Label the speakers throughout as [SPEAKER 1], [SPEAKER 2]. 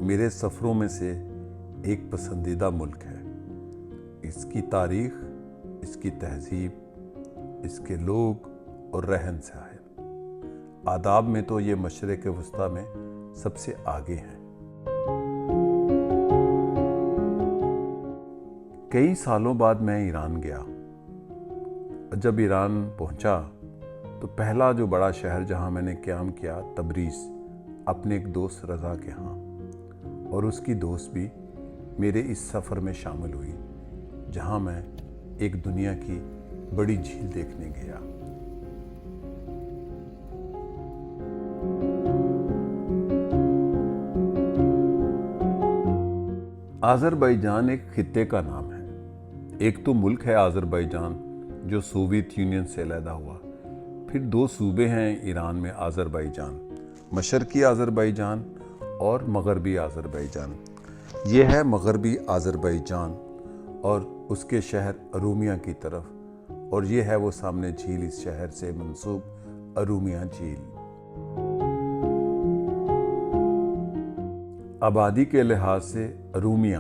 [SPEAKER 1] मेरे सफ़रों में से एक पसंदीदा मुल्क है। इसकी तारीख़, इसकी तहज़ीब, इसके लोग और रहन सहन, आदाब में तो ये मशरिक़ वस्ता में सबसे आगे हैं। कई सालों बाद मैं ईरान गया। जब ईरान पहुंचा तो पहला जो बड़ा शहर जहां मैंने क़याम किया, तबरीज़, अपने एक दोस्त रज़ा के यहाँ, और उसकी दोस्त भी मेरे इस सफ़र में शामिल हुई, जहां मैं एक दुनिया की बड़ी झील देखने गया। आज़रबाईजान एक खित्ते का नाम है। एक तो मुल्क है आज़रबाईजान जो सोवियत यूनियन से अलहदा हुआ, फिर दो सूबे हैं ईरान में आज़रबाईजान, मशरक़ी आज़रबाईजान और मग़रबी आज़रबाईजान। ये है मग़रबी आज़रबाईजान और उसके शहर अरूमिया की तरफ, और ये है वो सामने झील, इस शहर से मंसूब अरूमिया झील। आबादी के लिहाज से अरूमिया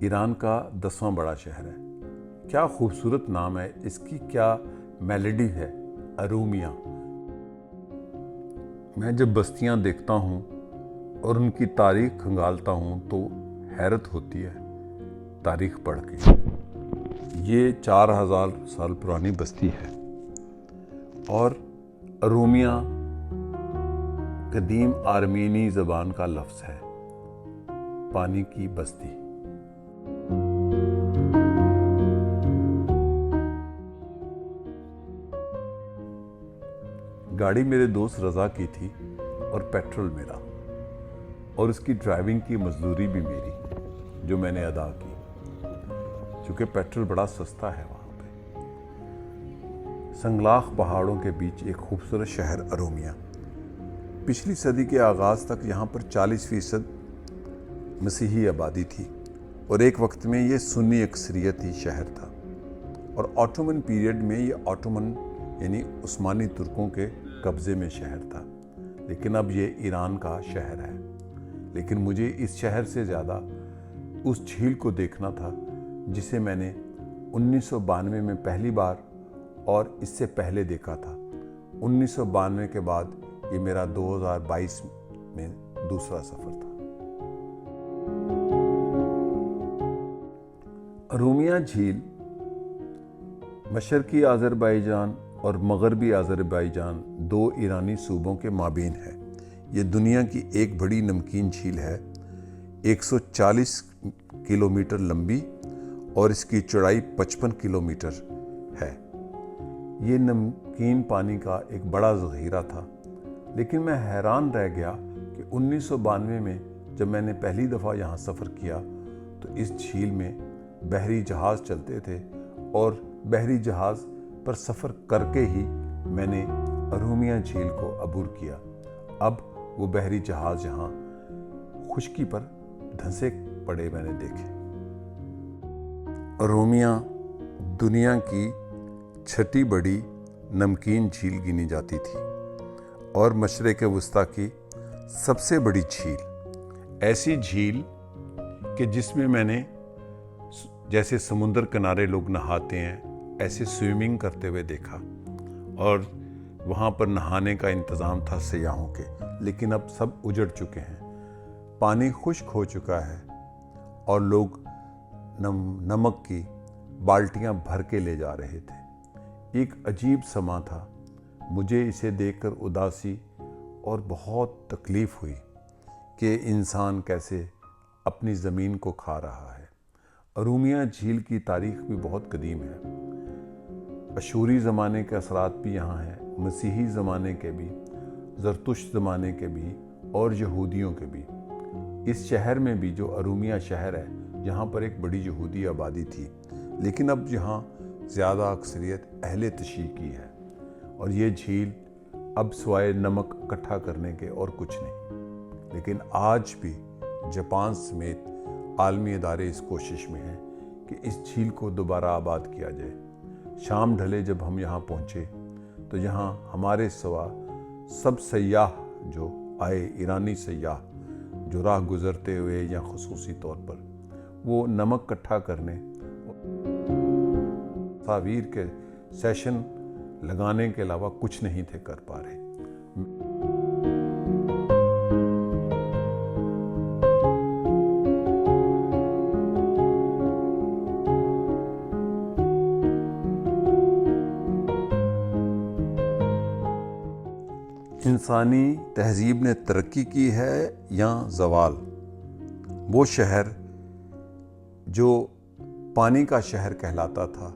[SPEAKER 1] ईरान का 10वां बड़ा शहर है। क्या खूबसूरत नाम है, इसकी क्या मेलोडी है, अरूमिया। मैं जब बस्तियां देखता हूं और उनकी तारीख खंगालता हूं तो हैरत होती है तारीख पढ़ के। ये 4000 साल पुरानी बस्ती है और अरूमिया कदीम आर्मीनी ज़बान का लफ्ज़ है, पानी की बस्ती। गाड़ी मेरे दोस्त रज़ा की थी और पेट्रोल मेरा, और उसकी ड्राइविंग की मजदूरी भी मेरी जो मैंने अदा की, क्योंकि पेट्रोल बड़ा सस्ता है वहाँ पे। संगलाख पहाड़ों के बीच एक खूबसूरत शहर अरूमिया। पिछली सदी के आगाज़ तक यहाँ पर 40% मसीही आबादी थी और एक वक्त में ये सुन्नी अक्सरियती शहर था, और ऑटोमन पीरियड में ये ऑटोमन यानी उस्मानी तुर्कों के कब्ज़े में शहर था, लेकिन अब ये ईरान का शहर है। लेकिन मुझे इस शहर से ज़्यादा उस झील को देखना था जिसे मैंने 1992 में पहली बार और इससे पहले देखा था। 1992 के बाद ये मेरा 2022 में दूसरा सफ़र था। अरूमिया झील मशरक़ी आज़रबाईजान और मग़रबी आज़रबाईजान दो ईरानी सूबों के माबीन है। ये दुनिया की एक बड़ी नमकीन झील है, 140 किलोमीटर लंबी और इसकी चौड़ाई 55 किलोमीटर है। ये नमकीन पानी का एक बड़ा ज़ख़ीरा था, लेकिन मैं हैरान रह गया कि 1992 में जब मैंने पहली दफ़ा यहाँ सफ़र किया तो इस झील में बहरी जहाज़ चलते थे, और बहरी जहाज़ पर सफ़र करके ही मैंने अरूमिया झील को अबूर किया। अब वो बहरी जहाज़ यहाँ खुश्की पर धंसे पड़े मैंने देखे। अरूमिया दुनिया की 6ठी बड़ी नमकीन झील गिनी जाती थी और मशरिक़ वस्ता की सबसे बड़ी झील। ऐसी झील कि जिसमें मैंने जैसे समुंदर किनारे लोग नहाते हैं ऐसे स्विमिंग करते हुए देखा, और वहाँ पर नहाने का इंतज़ाम था सयाहों के, लेकिन अब सब उजड़ चुके हैं, पानी खुश्क हो चुका है और लोग नमक की बाल्टियाँ भर के ले जा रहे थे। एक अजीब समा था। मुझे इसे देखकर उदासी और बहुत तकलीफ़ हुई कि इंसान कैसे अपनी ज़मीन को खा रहा है। अरूमिया झील की तारीख़ भी बहुत कदीम है। अशूरी ज़माने के असरात भी यहाँ हैं, मसीही ज़माने के भी, ज़रतुश्त ज़माने के भी और यहूदियों के भी। इस शहर में भी जो अरूमिया शहर है, यहाँ पर एक बड़ी यहूदी आबादी थी, लेकिन अब यहाँ ज़्यादा अक्सरियत अहले तशी की है, और ये झील अब सिवाय नमक इकट्ठा करने के और कुछ नहीं। लेकिन आज भी जापान समेत आलमी इदारे इस कोशिश में हैं कि इस झील को दोबारा आबाद किया जाए। शाम ढले जब हम यहाँ पहुँचे तो यहाँ हमारे सिवा सब सयाह जो आए, ईरानी सयाह, जो राह गुजरते हुए या खसूसी तौर पर वो नमक इकट्ठा करने, तस्वीर के सेशन लगाने के अलावा कुछ नहीं थे कर पा रहे। इंसानी तहजीब ने तरक्की की है या ज़वाल? वो शहर जो पानी का शहर कहलाता था,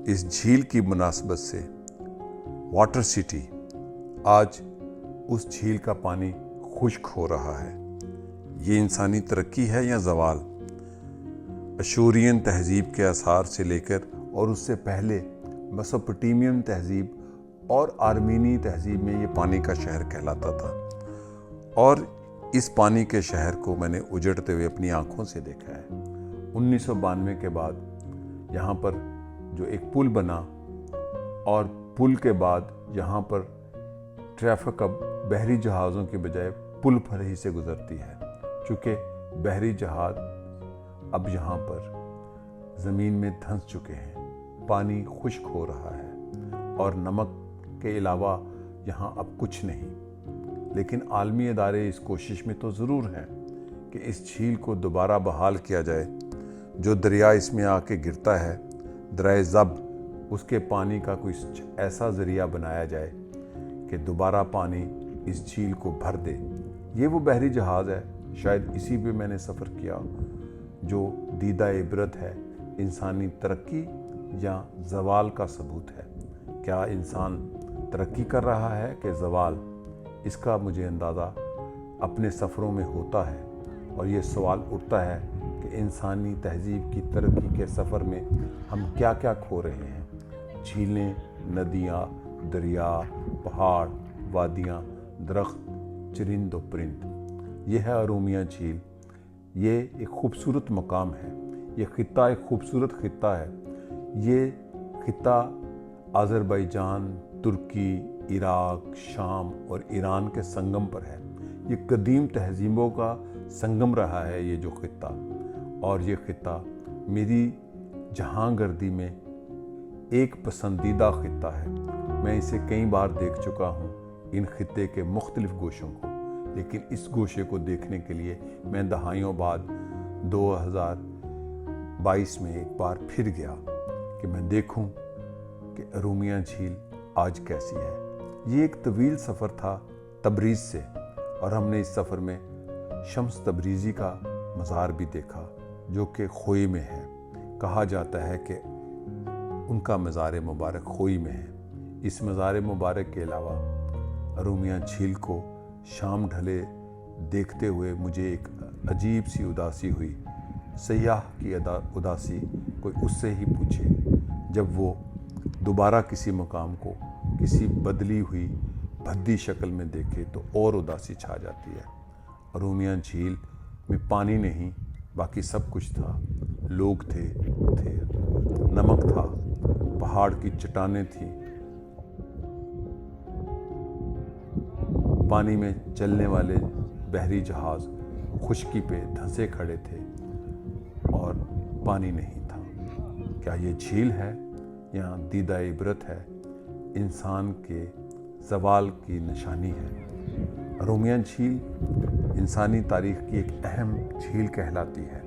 [SPEAKER 1] इस झील की मुनासबत से वाटर सिटी, आज उस झील का पानी खुश्क हो रहा है। ये इंसानी तरक्की है या ज़वाल? अशूरियन तहजीब के आसार से लेकर और उससे पहले मेसोपोटामियन तहजीब और आर्मीनी तहजीब में ये पानी का शहर कहलाता था, और इस पानी के शहर को मैंने उजड़ते हुए अपनी आंखों से देखा है। 1992 के बाद यहाँ पर जो एक पुल बना, और पुल के बाद यहाँ पर ट्रैफिक अब बहरी जहाज़ों के बजाय पुल पर ही से गुजरती है, चूँकि बहरी जहाज़ अब यहाँ पर ज़मीन में धंस चुके हैं। पानी खुश्क हो रहा है और नमक के अलावा यहाँ अब कुछ नहीं। लेकिन आलमी इदारे इस कोशिश में तो ज़रूर हैं कि इस झील को दोबारा बहाल किया जाए। जो दरिया इसमें आके गिरता है, दरिया ज़ब, उसके पानी का कोई ऐसा ज़रिया बनाया जाए कि दोबारा पानी इस झील को भर दे। ये वो बहरी जहाज़ है, शायद इसी पे मैंने सफ़र किया, जो दीदा इबरत है, इंसानी तरक्की या ज़वाल का सबूत है। क्या इंसान तरक्की कर रहा है कि ज़वाल? इसका मुझे अंदाज़ा अपने सफ़रों में होता है, और ये सवाल उठता है कि इंसानी तहजीब की तरक्की के सफ़र में हम क्या क्या खो रहे हैं। झीलें, नदियाँ, दरिया, पहाड़, वादियाँ, दरख्त, चरिंद व परिंद। ये है अरूमिया झील। ये एक खूबसूरत मकाम है। ये ख़ित्ता एक खूबसूरत ख़ित्ता है। ये ख़ित्ता आज़रबाईजान, तुर्की, इराक, शाम और ईरान के संगम पर है। ये कदीम तहजीबों का संगम रहा है ये जो ख़ित्ता, और ये ख़ित्ता मेरी जहांगर्दी में एक पसंदीदा ख़ित्ता है। मैं इसे कई बार देख चुका हूँ, इन ख़ित्ते के मुख्तलिफ़ गोशों को, लेकिन इस गोशे को देखने के लिए मैं दहाइयों बाद 2022 में एक बार फिर गया कि मैं देखूं कि अरूमिया झील आज कैसी है। ये एक तवील सफ़र था तबरीज़ से, और हमने इस सफ़र में शम्स तबरीज़ी का मज़ार भी देखा, जो कि खोई में है। कहा जाता है कि उनका मज़ार मुबारक खोई में है। इस मज़ार मुबारक के अलावा अरूमिया झील को शाम ढले देखते हुए मुझे एक अजीब सी उदासी हुई। सयाह की उदासी कोई उससे ही पूछे जब वो दोबारा किसी मकाम को किसी बदली हुई भद्दी शक्ल में देखे तो और उदासी छा जाती है। अरूमिया झील में पानी नहीं, बाकी सब कुछ था। लोग थे, नमक था, पहाड़ की चट्टानें थी, पानी में चलने वाले बहरी जहाज़ खुश्की पे धंसे खड़े थे, और पानी नहीं था। क्या ये झील है या दीदा इबरत है? इंसान के ज़वाल की निशानी है। अरूमिया झील इंसानी तारीख़ की एक अहम झील कहलाती है।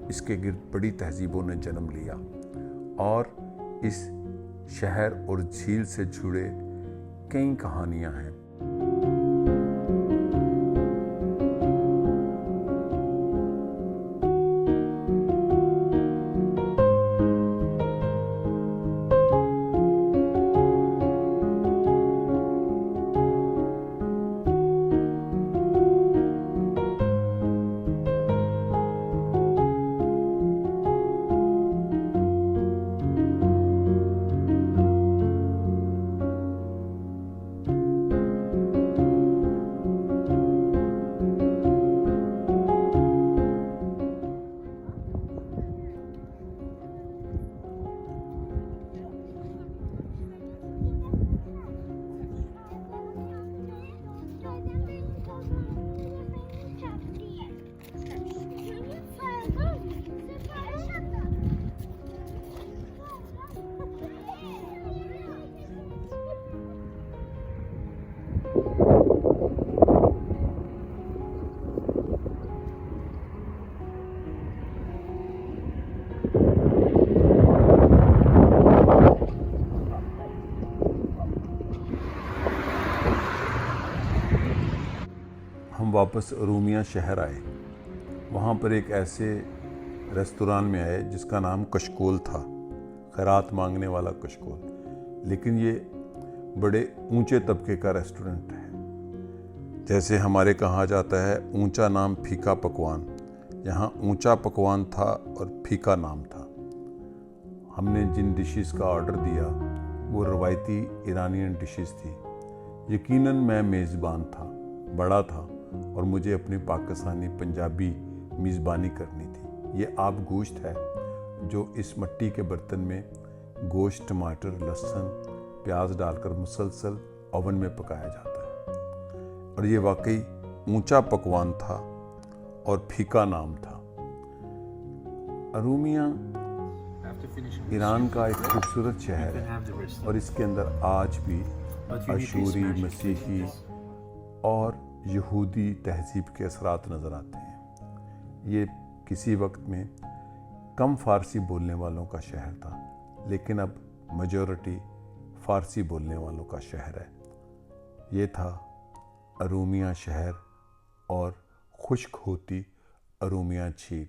[SPEAKER 1] इसके गिर्द बड़ी तहजीबों ने जन्म लिया, और इस शहर और झील से जुड़े कई कहानियाँ हैं। واپس ارومیہ شہر آئے، وہاں پر ایک ایسے ریستوران میں آئے جس کا نام کشکول تھا، خیرات مانگنے والا کشکول، لیکن یہ بڑے اونچے طبقے کا ریسٹورنٹ ہے۔ جیسے ہمارے کہا جاتا ہے اونچا نام پھیکا پکوان، یہاں اونچا پکوان تھا اور پھیکا نام تھا۔ ہم نے جن ڈشز کا آرڈر دیا وہ روایتی ایرانین ڈشز تھی۔ یقیناً میں میزبان تھا، بڑا تھا، اور مجھے اپنی پاکستانی پنجابی میزبانی کرنی تھی۔ یہ آب گوشت ہے جو اس مٹی کے برتن میں گوشت، ٹماٹر، لہسن، پیاز ڈال کر مسلسل اوون میں پکایا جاتا ہے، اور یہ واقعی اونچا پکوان تھا اور پھیکا نام تھا۔ ارومیہ ایران کا ایک خوبصورت شہر ہے، اور اس کے اندر آج بھی اشوری، مسیحی اور یہودی تہذیب کے اثرات نظر آتے ہیں۔ یہ کسی وقت میں کم فارسی بولنے والوں کا شہر تھا، لیکن اب میجورٹی فارسی بولنے والوں کا شہر ہے۔ یہ تھا ارومیہ شہر اور خشک ہوتی ارومیہ جھیل۔